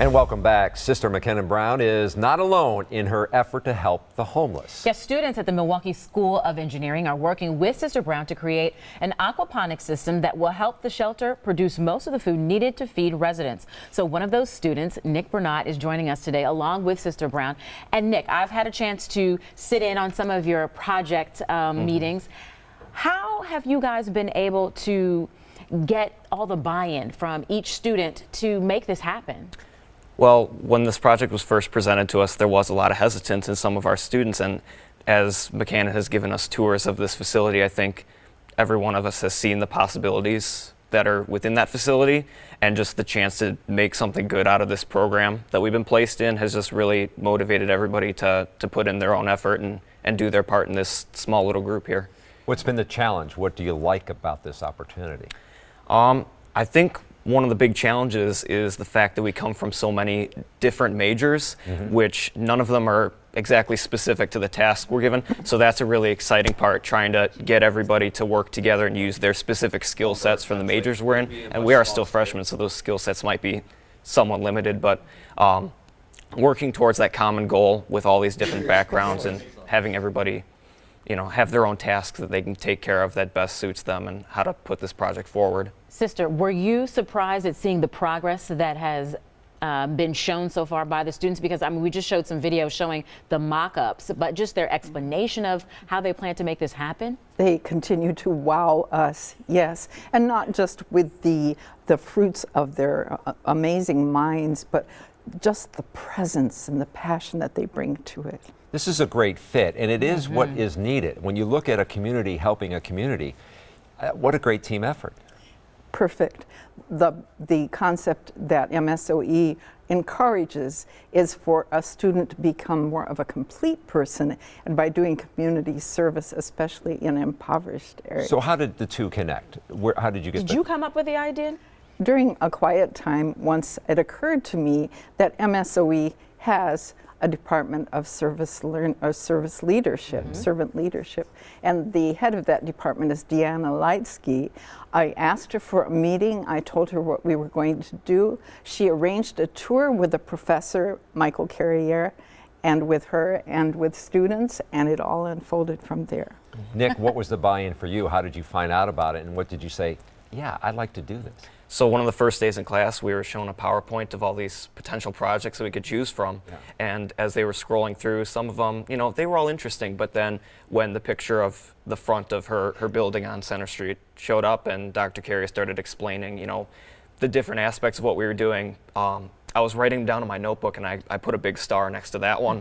And welcome back. Sister McKinnon Brown is not alone in her effort to help the homeless. Yes, students at the Milwaukee School of Engineering are working with Sister Brown to create an aquaponics system that will help the shelter produce most of the food needed to feed residents. So one of those students, Nick Bernat, is joining us today along with Sister Brown. And Nick, I've had a chance to sit in on some of your project meetings. How have you guys been able to get all the buy-in from each student to make this happen? Well, when this project was first presented to us, there was a lot of hesitance in some of our students, and as McCann has given us tours of this facility, I think every one of us has seen the possibilities that are within that facility, and just the chance to make something good out of this program that we've been placed in has just really motivated everybody to put in their own effort and do their part in this small little group here. What's been the challenge? What do you like about this opportunity? I think one of the big challenges is the fact that we come from so many different majors, which none of them are exactly specific to the task we're given. So that's a really exciting part, trying to get everybody to work together and use their specific skill sets from the majors we're in. And we are still freshmen, so those skill sets might be somewhat limited, but working towards that common goal with all these different backgrounds and having everybody, you know, have their own tasks that they can take care of that best suits them and how to put this project forward. Sister, were you surprised at seeing the progress that has been shown so far by the students? Because I mean, we just showed some videos showing the mock-ups, but just their explanation of how they plan to make this happen? They continue to wow us, yes, and not just with the fruits of their amazing minds, but just the presence and the passion that they bring to it. This is a great fit, and it is what is needed. When you look at a community helping a community, what a great team effort. Perfect. The concept that MSOE encourages is for a student to become more of a complete person, and by doing community service, especially in impoverished areas. So how did the two connect? How did you get? Did you come up with the idea? During a quiet time, once it occurred to me that MSOE has a department of service leadership, servant leadership, and the head of that department is Deanna Leitsky. I asked her for a meeting. I told her what we were going to do. She arranged a tour with the professor, Michael Carriere, and with her and with students, and it all unfolded from there. Nick, what was the buy-in for you? How did you find out about it, and what did you say, yeah, I'd like to do this? So one of the first days in class, we were shown a PowerPoint of all these potential projects that we could choose from. Yeah. And as they were scrolling through, some of them, you know, they were all interesting. But then when the picture of the front of her building on Center Street showed up and Dr. Carey started explaining, you know, the different aspects of what we were doing, I was writing down in my notebook, and I put a big star next to that one.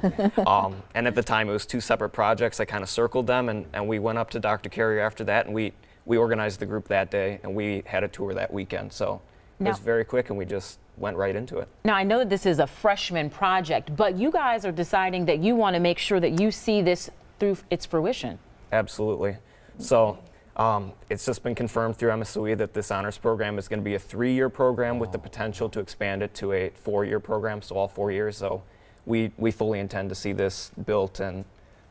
And at the time, it was two separate projects. I kind of circled them, and we went up to Dr. Carey after that, and we organized the group that day, and we had a tour that weekend. So it was very quick, and we just went right into it. Now, I know that this is a freshman project, but you guys are deciding that you want to make sure that you see this through its fruition. Absolutely. So it's just been confirmed through MSOE that this honors program is going to be a 3-year program with the potential to expand it to a 4-year program, so all 4 years. So we fully intend to see this built and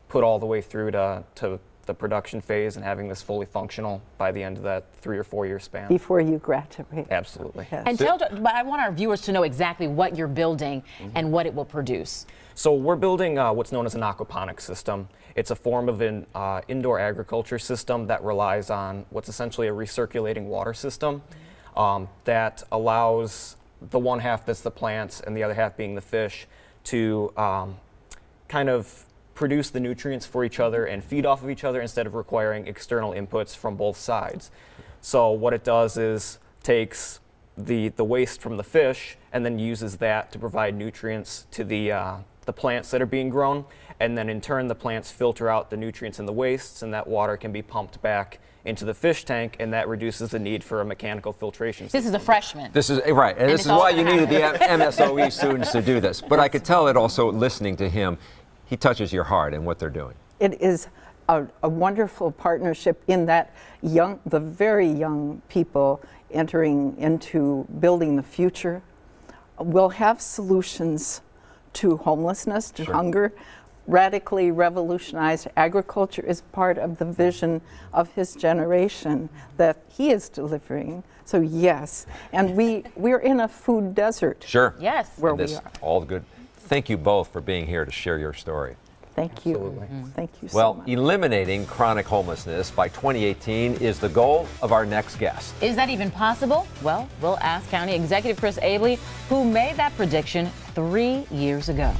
put all the way through to the production phase and having this fully functional by the end of that 3 or 4 year span. Before you graduate. Absolutely. Yes. And but I want our viewers to know exactly what you're building and what it will produce. So we're building what's known as an aquaponics system. It's a form of an indoor agriculture system that relies on what's essentially a recirculating water system that allows the one half that's the plants and the other half being the fish to kind of produce the nutrients for each other and feed off of each other instead of requiring external inputs from both sides. So what it does is takes the waste from the fish and then uses that to provide nutrients to the plants that are being grown, and then in turn the plants filter out the nutrients in the wastes, and that water can be pumped back into the fish tank, and that reduces the need for a mechanical filtration system. This is a freshman. This is right, and this is why you needed the MSOE students to do this. But I could tell it also, listening to him, he touches your heart in what they're doing. It is a wonderful partnership in that the very young people entering into building the future will have solutions to homelessness, to hunger, radically revolutionize agriculture is part of the vision of his generation that he is delivering. So yes, and we're in a food desert. Sure. Yes. Where And we this, are. all good. Thank you both for being here to share your story. Thank you. Absolutely. Thank you so Well, much. eliminating chronic homelessness by 2018 is the goal of our next guest. Is that even possible? Well, we'll ask County Executive Chris Abley, who made that prediction 3 years ago.